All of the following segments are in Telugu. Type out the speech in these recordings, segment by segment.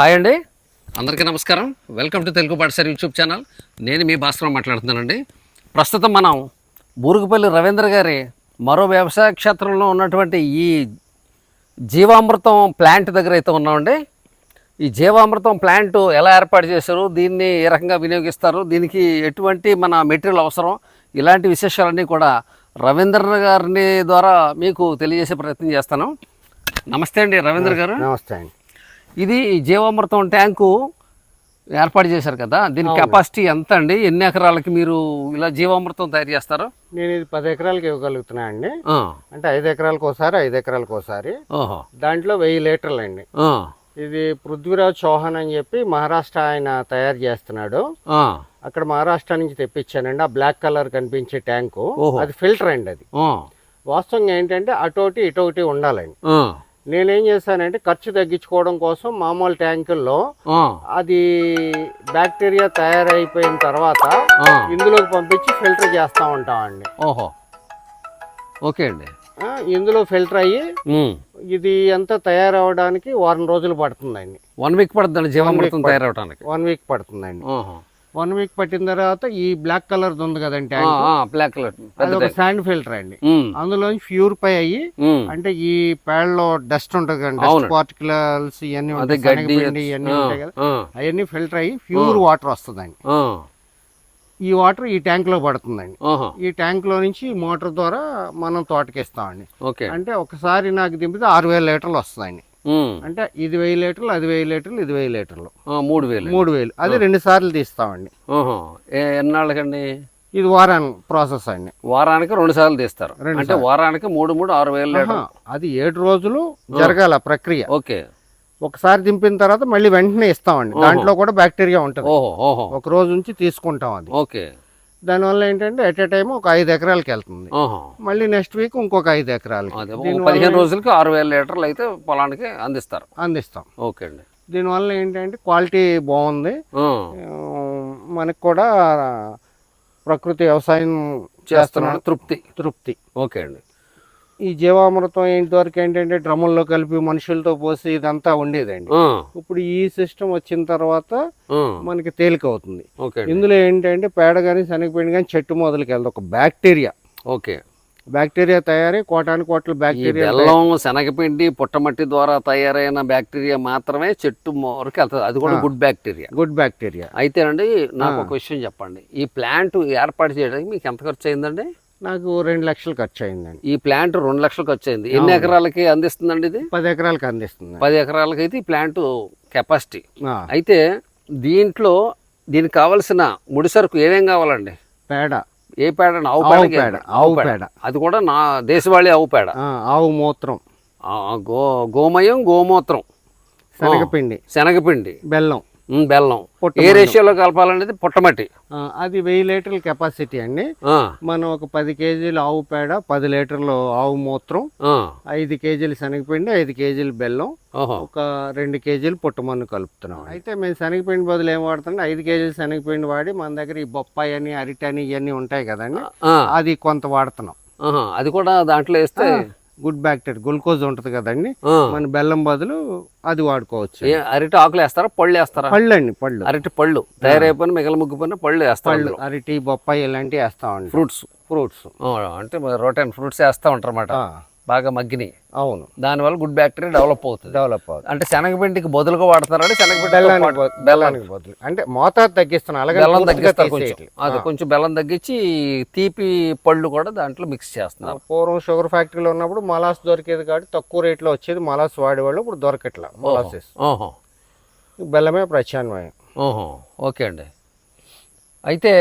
హాయ్ అండి, అందరికీ నమస్కారం. వెల్కమ్ టు తెలుగు పాఠశాల యూట్యూబ్ ఛానల్. నేను మీ భాస్కర్ మాట్లాడుతున్నానండి. ప్రస్తుతం మనం బూరుగుపల్లి రవీంద్ర గారి మరో వ్యవసాయ క్షేత్రంలో ఉన్నటువంటి ఈ జీవామృతం ప్లాంట్ దగ్గర అయితే ఉన్నామండి. ఈ జీవామృతం ప్లాంట్ ఎలా ఏర్పాటు చేశారు, దీన్ని ఏ రకంగా వినియోగిస్తారు, దీనికి ఎటువంటి మన మెటీరియల్ అవసరం, ఇలాంటి విశేషాలన్నీ కూడా రవీంద్ర గారిని ద్వారా మీకు తెలియజేసే ప్రయత్నం చేస్తాను. నమస్తే అండి రవీంద్ర గారు. నమస్తే అండి. ఇది జీవామృతం ట్యాంకు ఏర్పాటు చేశారు కదా, దీని కెపాసిటీ ఎంత అండి? ఎన్ని ఎకరాలకి మీరు ఇలా జీవామృతం తయారు చేస్తారు? నేను ఇది 10 ఎకరాలకి ఇవ్వగలుగుతున్నా అండి. అంటే 5 ఎకరాలకు ఒకసారి 5 ఎకరాలకు ఒకసారి. దాంట్లో 1000 లీటర్లు అండి. ఇది పృథ్వీరాజ్ చౌహాన్ అని చెప్పి మహారాష్ట్ర ఆయన తయారు చేస్తున్నాడు. అక్కడ మహారాష్ట్ర నుంచి తెప్పించానండి. ఆ బ్లాక్ కలర్ కనిపించే ట్యాంకు అది ఫిల్టర్ అండి. అది వాస్తవంగా ఏంటంటే అటోటి ఇటోటి ఉండాలండి. నేనేం చేశానంటే ఖర్చు తగ్గించుకోవడం కోసం మామూలు ట్యాంకుల్లో అది బ్యాక్టీరియా తయారైపోయిన తర్వాత ఇందులోకి పంపించి ఫిల్టర్ చేస్తూ ఉంటామండి. ఓహో, ఓకే అండి. ఇందులో ఫిల్టర్ అయ్యి ఇది అంతా తయారవడానికి 1 రోజులు పడుతుందండి. 1 వీక్ పడుతుందండి జీవామృతం తయారవడానికి. 1 వీక్ పడుతుందండి. 1 వీక్ పట్టిన తర్వాత ఈ బ్లాక్ కలర్ ఉంది కదండి, బ్లాక్ కలర్ అది ఒక శాండ్ ఫిల్టర్ అండి. అందులోంచి ప్యూరిఫై అయ్యి, అంటే ఈ పేడలో డస్ట్ ఉంటుంది కదా, డస్ట్ పార్టికల్స్ ఇవన్నీ ఇవన్నీ ఉంటాయి కదా, అవన్నీ ఫిల్టర్ అయ్యి ప్యూర్ వాటర్ వస్తుందండి. ఈ వాటర్ ఈ ట్యాంక్ లో పడుతుందండి. ఈ ట్యాంక్ లో నుంచి మోటార్ ద్వారా మనం తోటకిస్తామండి. అంటే ఒకసారి నాకు దింపితే 6000 లీటర్లు వస్తుందండి. అంటే ఇది 1000 లీటర్లు, అది 1000 లీటర్లు, ఇది 1000 లీటర్లు, 3000. అది 2 సార్లు తీస్తామండి. ఎన్నాళ్ళకండి? ఇది వారానికి ప్రాసెస్ అండి. వారానికి 2 సార్లు తీస్తారు. అంటే వారానికి 6,000 లీటర్లు. అది 7 రోజులు జరగాల ప్రక్రియ. ఓకే. ఒకసారి దింపిన తర్వాత మళ్ళీ వెంటనే ఇస్తామండి. దాంట్లో కూడా బ్యాక్టీరియా ఉంటుంది. ఒక రోజు నుంచి తీసుకుంటాం అది. ఓకే. దానివల్ల ఏంటంటే ఎట్ ఏ టైం ఒక 5 ఎకరాలకి వెళ్తుంది. మళ్ళీ నెక్స్ట్ వీక్ ఇంకొక 5 ఎకరాలకి. 15 రోజులకి 6,000 లీటర్లు అయితే పొలానికి అందిస్తాం. ఓకే అండి. దీనివల్ల ఏంటంటే క్వాలిటీ బాగుంది. మనకు కూడా ప్రకృతి వ్యవసాయం చేస్తున్నాడు తృప్తి. ఓకే అండి. ఈ జీవామృతం ఇంతవరకు ఏంటంటే డ్రమ్ముల్లో కలిపి మనుషులతో పోసి ఇదంతా ఉండేదండి. ఇప్పుడు ఈ సిస్టమ్ వచ్చిన తర్వాత మనకి తేలిక అవుతుంది. ఇందులో ఏంటంటే పేడ కానీ శనగపిండి కానీ చెట్టు మొదలుకి వెళ్తుంది ఒక బ్యాక్టీరియా. ఓకే. బ్యాక్టీరియా తయారై కోట్ల బ్యాక్టీరియా, బెల్లం శనగపిండి పుట్టమట్టి ద్వారా తయారైన బ్యాక్టీరియా మాత్రమే చెట్టు వరకు వెళ్తుంది. అది కూడా గుడ్ బ్యాక్టీరియా. అయితేనండి నాకు ఒక విషయం చెప్పండి, ఈ ప్లాంట్ ఏర్పాటు చేయడానికి మీకు ఎంత ఖర్చు అయిందండి? నాకు 2 లక్షలు ఖర్చు అయిందండి. ఈ ప్లాంట్ 2 లక్షలు ఖర్చు అయింది. ఎన్ని ఎకరాలకి అందిస్తుందండి ఇది? 10 ఎకరాలకి అందిస్తుంది. 10 ఎకరాలకి అయితే ఈ ప్లాంట్ కెపాసిటీ. అయితే దీనికి కావలసిన ముడి సరుకు ఏమేం కావాలండి? పేడ. ఏ పేడ? ఆవు పేడ. అది కూడా నా దేశవాళీ ఆవు పేడ. ఆవు మూత్రం, గోమయం, గోమూత్రం, శనగపిండి, బెల్లం. ఏ రేషియోలో కలపాలనేది పుట్టమట్టి. అది 1000 లీటర్ల కెపాసిటీ అండి. మనం ఒక 10 కేజీలు ఆవు పేడ, 10 లీటర్లు ఆవు మూత్రం, 5 కేజీలు శనగపిండి, 5 కేజీలు బెల్లం, ఒక 2 కేజీలు పుట్టమన్ను కలుపుతున్నాం. అయితే మేము శనగపిండి బదులు ఏం వాడుతున్నాం, 5 కేజీలు శనగపిండి వాడి మన దగ్గర ఈ బొప్పాయి అని అరటి అని ఇవన్నీ ఉంటాయి కదండి, అది కొంత వాడుతున్నాం. అది కూడా దాంట్లో వేస్తే గుడ్ బ్యాక్టీరియా, గ్లూకోజ్ ఉంటుంది కదండి, మన బెల్లం బదులు అది వాడుకోవచ్చు. అరటి ఆకులు వేస్తారా, పళ్ళు వేస్తారా? పళ్ళు, అరటి పళ్ళు తయారైపోయిన మిగల ముగ్గిపోయిన పళ్ళు వేస్తారు. అరటి, బొప్పాయి ఇలాంటివి వేస్తామండి. ఫ్రూట్స్ అంటే రోటైన్ ఫ్రూట్స్ వేస్తా ఉంటారు అన్నమాట. బాగా మగ్గిని. అవును. దానివల్ల గుడ్ బ్యాక్టీరియా డెవలప్ అవుతుంది. అంటే శనగపిండికి బదులుగా వాడుతున్నారండి. బెల్లానికి బదులు అంటే మోతాదు తగ్గిస్తున్నాం. అలాగే బెల్లం తగ్గిస్తారు కొంచెం బెల్లం తగ్గించి తీపి పళ్ళు కూడా దాంట్లో మిక్స్ చేస్తున్నారు. పూర్వం షుగర్ ఫ్యాక్టరీలో ఉన్నప్పుడు మలాస్ దొరికేది కాబట్టి తక్కువ రేట్లో వచ్చేది. మలాస్ వాడేవాళ్ళు ఇప్పుడు దొరకట్లా. మొలాసెస్ బెల్లమే ప్రత్యామ్నాయం. ఓకే అండి. అయితే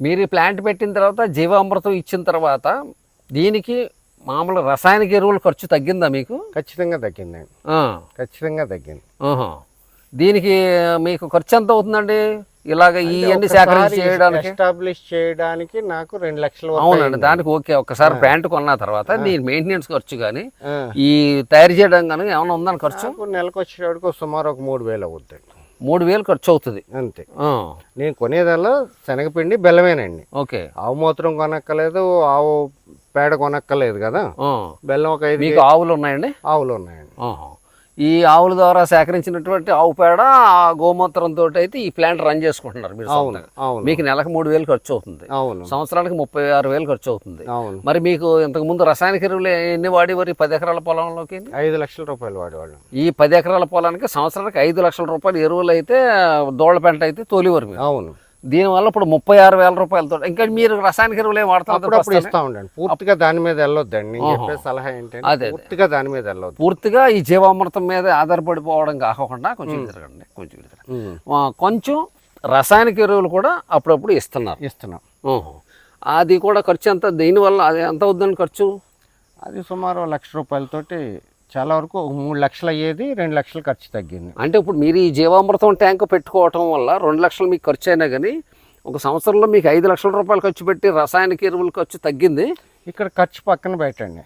మీరు ప్లాంట్ పెట్టిన తర్వాత జీవామృతం ఇచ్చిన తర్వాత దీనికి మామూలు రసాయనిక ఎరువుల ఖర్చు తగ్గిందా మీకు? ఖచ్చితంగా తగ్గిందండి. దీనికి మీకు ఖర్చు ఎంత అవుతుందండి? ఇలాగ ఇవన్నీ సేకరించి ఎస్టాబ్లిష్ చేయడానికి నాకు 2 లక్షలు. అవునండి. దానికి ఓకే. ఒకసారి ప్లాంట్ కొన్న తర్వాత దీని మెయింటెనెన్స్ ఖర్చు కానీ ఈ తయారు చేయడం కానీ ఏమైనా ఉందని ఖర్చు? నెలకు వచ్చేటప్పుడు సుమారు ఒక 3000 అవుతుంది. 3000 ఖర్చు అవుతుంది అంతే. నేను కొనేదల్లా శనగపిండి బెల్లమేనండి. ఓకే. ఆవు మూత్రం కొనక్కలేదు, ఆవు పేడ కొనక్కలేదు కదా. బెల్లం ఒక 5. మీకు ఆవులు ఉన్నాయండి? ఆవులు ఉన్నాయండి. ఈ ఆవుల ద్వారా సేకరించినటువంటి ఆవు పేడ ఆ గోమూత్రంతో అయితే ఈ ప్లాంట్ రన్ చేసుకుంటున్నారు మీరు అవును సొంతంగా. అవును మీకు నెలకు 3,000 ఖర్చు అవుతుంది, అవును సంవత్సరానికి 36,000 ఖర్చు అవుతుంది. అవును మరి మీకు ఇంతకు ముందు రసాయనిక ఎరువులు ఎన్ని వాడేవారు 10 ఎకరాల పొలంలోకి? 5 లక్షల రూపాయలు వాడేవాళ్ళం. ఈ 10 ఎకరాల పొలానికి సంవత్సరానికి 5 లక్షల రూపాయలు ఎరువులు అయితే దోళ్ళ పెంట అయితే తోలివారు మీరు. అవును దీనివల్ల ఇప్పుడు 36,000 రూపాయలతో ఇంకా మీరు రసాయనిక ఎరువులు ఏం అప్పుడప్పుడు వాడతారు? ఇస్తా ఉండండి. పూర్తిగా దాని మీద వెళ్ళొద్దండి. నేను చెప్పే సలహా ఏంటంటే పూర్తిగా దాని మీద వెళ్ళొద్దు. పూర్తిగా ఈ జీవామృతం మీద ఆధారపడిపోవడం కాకుండా కొంచెం తిరగండి, కొంచెం తిరగండి. కొంచెం రసాయనిక ఎరువులు కూడా అప్పుడప్పుడు ఇస్తున్నాం. అది కూడా ఖర్చు ఎంత? దీనివల్ల అది ఎంత అవుతుందండి ఖర్చు? అది సుమారు 1 లక్ష రూపాయలతోటి చాలా వరకు 3 లక్షలు అయ్యేది 2 లక్షలు ఖర్చు తగ్గింది. అంటే ఇప్పుడు మీరు ఈ జీవామృతం ట్యాంక్ పెట్టుకోవటం వల్ల 2 లక్షలు మీకు ఖర్చు అయినా కానీ ఒక సంవత్సరంలో మీకు 5 లక్షల రూపాయలు ఖర్చు పెట్టి రసాయనిక ఎరువుల ఖర్చు తగ్గింది. ఇక్కడ ఖర్చు పక్కన పెట్టండి,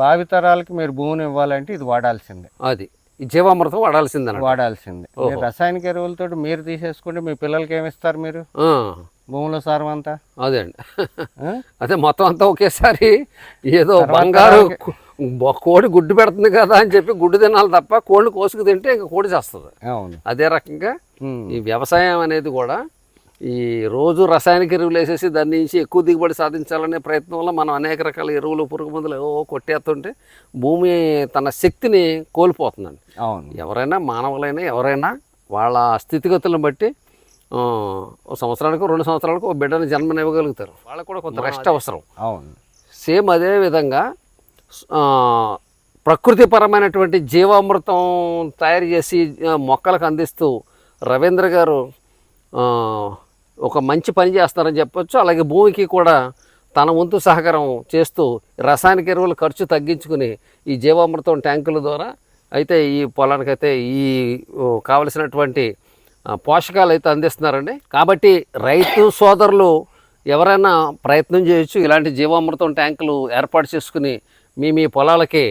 భావితరాలకి మీరు భూమిని ఇవ్వాలంటే ఇది వాడాల్సిందే. అది ఈ జీవామృతం వాడాల్సిందే. మీరు రసాయనిక ఎరువులతో మీరు తీసేసుకుంటే మీ పిల్లలకి ఏమి ఇస్తారు? మీరు భూమిలో సారం అంతా అదే అండి. అదే మొత్తం అంతా ఒకేసారి ఏదో బంగారు కోడి గుడ్డు పెడుతుంది కదా అని చెప్పి గుడ్డు తినాలి తప్ప కోడిని కోసుకు తింటే ఇంకా కోడి చేస్తుంది. అదే రకంగా ఈ వ్యవసాయం అనేది కూడా ఈ రోజు రసాయనిక ఎరువులు వేసేసి దాని నుంచి ఎక్కువ దిగుబడి సాధించాలనే ప్రయత్నంలో మనం అనేక రకాల ఎరువులు పురుగు మందులు కొట్టేస్తుంటే భూమి తన శక్తిని కోల్పోతుందండి. ఎవరైనా మానవులైనా ఎవరైనా వాళ్ళ స్థితిగతులను బట్టి సంవత్సరానికి 2 సంవత్సరాలకు ఒక బిడ్డను జన్మనివ్వగలుగుతారు. వాళ్ళకు కూడా కొంత రెస్ట్ అవసరం. సేమ్ అదే విధంగా ప్రకృతిపరమైనటువంటి జీవామృతం తయారు చేసి మొక్కలకు అందిస్తూ రవీంద్ర గారు ఒక మంచి పని చేస్తారని చెప్పొచ్చు. అలాగే భూమికి కూడా తన వంతు సహకారం చేస్తూ రసాయనిక ఎరువుల ఖర్చు తగ్గించుకుని ఈ జీవామృతం ట్యాంకుల ద్వారా అయితే ఈ పొలానికైతే ఈ కావలసినటువంటి పోషకాలు అయితే అందిస్తున్నారండి. కాబట్టి రైతు సోదరులు ఎవరైనా ప్రయత్నం చేయొచ్చు. ఇలాంటి జీవామృతం ట్యాంకులు ఏర్పాటు చేసుకుని మీ పొలాలకి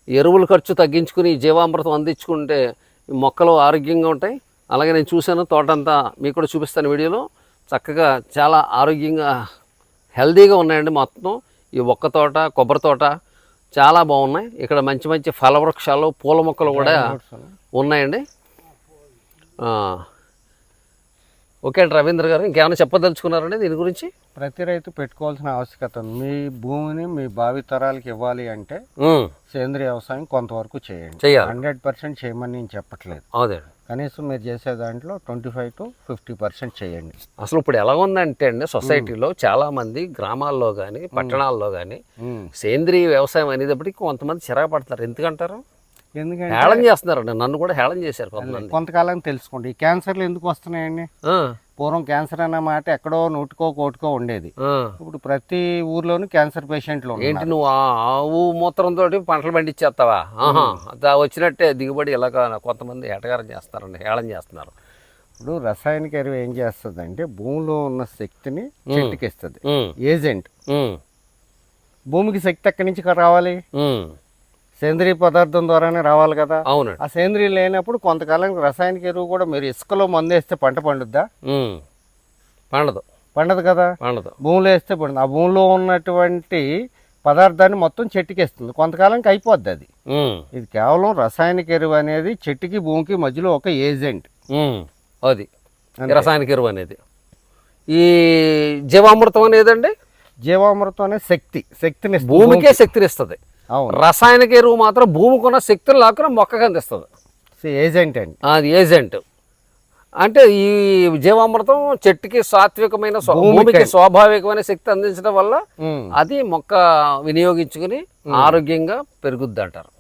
ఎరువుల ఖర్చు తగ్గించుకుని జీవామృతం అందించుకుంటే మొక్కలు ఆరోగ్యంగా ఉంటాయి. అలాగే నేను చూశాను తోటంతా, మీకు కూడా చూపిస్తాను వీడియోలో. చక్కగా చాలా ఆరోగ్యంగా హెల్దీగా ఉన్నాయండి మొత్తం. ఈ ఒక్క తోట, కొబ్బరి తోట చాలా బాగున్నాయి. ఇక్కడ మంచి మంచి ఫలవృక్షాలు, పూల మొక్కలు కూడా ఉన్నాయండి. ఓకే అండి రవీంద్ర గారు, ఇంకేమైనా చెప్పదలుచుకున్నారండి దీని గురించి? ప్రతి రైతు పెట్టుకోవాల్సిన ఆవశ్యకత ఉంది. మీ భూమిని మీ భావి తరాలకి ఇవ్వాలి అంటే సేంద్రియ వ్యవసాయం కొంతవరకు చేయండి. 100% చేయమని నేను చెప్పట్లేదు. అదే కనీసం మీరు చేసే దాంట్లో 25 to 50% చేయండి. అసలు ఇప్పుడు ఎలా ఉందంటే అండి సొసైటీలో చాలా మంది గ్రామాల్లో కానీ పట్టణాల్లో కానీ సేంద్రియ వ్యవసాయం అనేటప్పటికి కొంతమంది చిరాకు పడతారు. ఎందుకంటారు? ఎందుకంటే హేళన చేస్తున్నారండి. నన్ను కూడా హేళన చేశారు కొంతమంది. కొంతకాలం తెలుసుకోండి, ఈ క్యాన్సర్లు ఎందుకు వస్తున్నాయండి? పూర్వం క్యాన్సర్ అన్న మాట ఎక్కడో 100కో ఉండేది. ఇప్పుడు ప్రతి ఊర్లోనూ క్యాన్సర్ పేషెంట్లు. ఏంటి నువ్వు ఆవు మూత్రంతో పంటలు పండించేస్తావా? వచ్చినట్టే దిగుబడి ఇలాగ కొంతమంది ఎటగారం చేస్తారండి, హేళన చేస్తున్నారు. ఇప్పుడు రసాయనిక ఎరువు ఏం చేస్తుంది అంటే భూమిలో ఉన్న శక్తిని చెట్టుకి ఇస్తుంది. ఏజెంట్. భూమికి శక్తి ఎక్కడి నుంచి రావాలి? సేంద్రియ పదార్థం ద్వారానే రావాలి కదా. అవును. ఆ సేంద్రియం లేనప్పుడు కొంతకాలం రసాయనిక ఎరువు కూడా మీరు ఇసుకలో మందు వేస్తే పంట పండుద్దా? పండదు కదా. భూమిలో వేస్తే పండుద్ది. ఆ భూమిలో ఉన్నటువంటి పదార్థాన్ని మొత్తం చెట్టుకి ఇస్తుంది. కొంతకాలంకి అయిపోద్ది అది. ఇది కేవలం రసాయనిక ఎరువు అనేది చెట్టుకి భూమికి మధ్యలో ఒక ఏజెంట్. అది రసాయనిక ఎరువు అనేది. ఈ జీవామృతం అనేదండి, జీవామృతం అనేది శక్తిని భూమికే శక్తిని ఇస్తుంది. రసాయనిక ఎరువు మాత్రం భూమికున్న శక్తులు లాక్కుని మొక్కకు అందిస్తుంది. ఏజెంట్ అండి, అది ఏజెంట్. అంటే ఈ జీవామృతం చెట్టుకి సాత్వికమైన భూమికి స్వాభావికమైన శక్తి అందించడం వల్ల అది మొక్క వినియోగించుకుని ఆరోగ్యంగా పెరుగుద్ది అంటారు.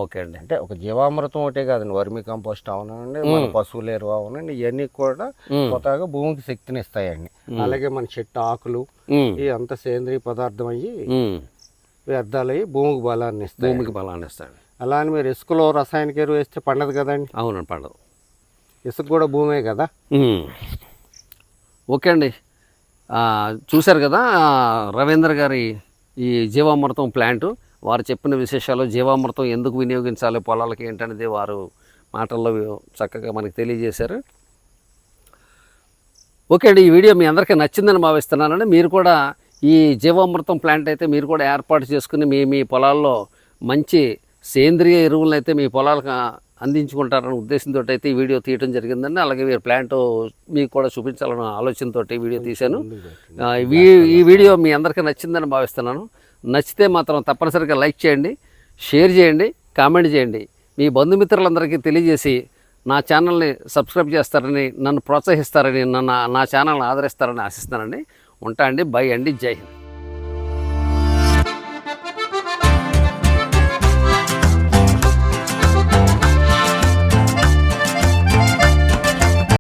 ఓకే అండి. అంటే ఒక జీవామృతం ఒకటే కాదండి, వర్మి కంపోస్ట్ అవనండి, మన పశువుల ఎరువు అవనండి, ఇవన్నీ కూడా కొత్తగా భూమికి శక్తిని ఇస్తాయండి. అలాగే మన చెట్టు ఆకులు ఈ అంత సేంద్రియ పదార్థం అయ్యి వ్యర్థాలు భూమికి బలాన్ని ఇస్తాయి. అలా అని మీరు ఇసుకలో రసాయనిక ఎరువు వేస్తే పండదు కదండి. అవునండి, పండదు. ఇసుక కూడా భూమే కదా. ఓకే అండి, చూశారు కదా రవీంద్ర గారి ఈ జీవామృతం ప్లాంటు. వారు చెప్పిన విశేషాలు, జీవామృతం ఎందుకు వినియోగించాలి పొలాలకి ఏంటనేది వారు మాటల్లో చక్కగా మనకి తెలియజేశారు. ఓకే అండి, ఈ వీడియో మీ అందరికీ నచ్చిందని భావిస్తున్నానండి. మీరు కూడా ఈ జీవామృతం ప్లాంట్ అయితే మీరు కూడా ఏర్పాటు చేసుకుని మీ పొలాల్లో మంచి సేంద్రియ ఎరువులను అయితే మీ పొలాలకు అందించుకుంటారనే ఉద్దేశంతో అయితే ఈ వీడియో తీయడం జరిగిందండి. అలాగే వీరి ప్లాంట్ మీకు కూడా చూపించాలన్న ఆలోచనతో వీడియో తీశాను. ఈ వీడియో మీ అందరికీ నచ్చిందని భావిస్తున్నాను. నచ్చితే మాత్రం తప్పనిసరిగా లైక్ చేయండి, షేర్ చేయండి, కామెంట్ చేయండి. మీ బంధుమిత్రులందరికీ తెలియజేసి నా ఛానల్ని సబ్స్క్రైబ్ చేస్తారని, నన్ను ప్రోత్సహిస్తారని, నా ఛానల్ని ఆదరిస్తారని ఆశిస్తానండి. ఉంటా అండి. బై అండి. జై హింద్.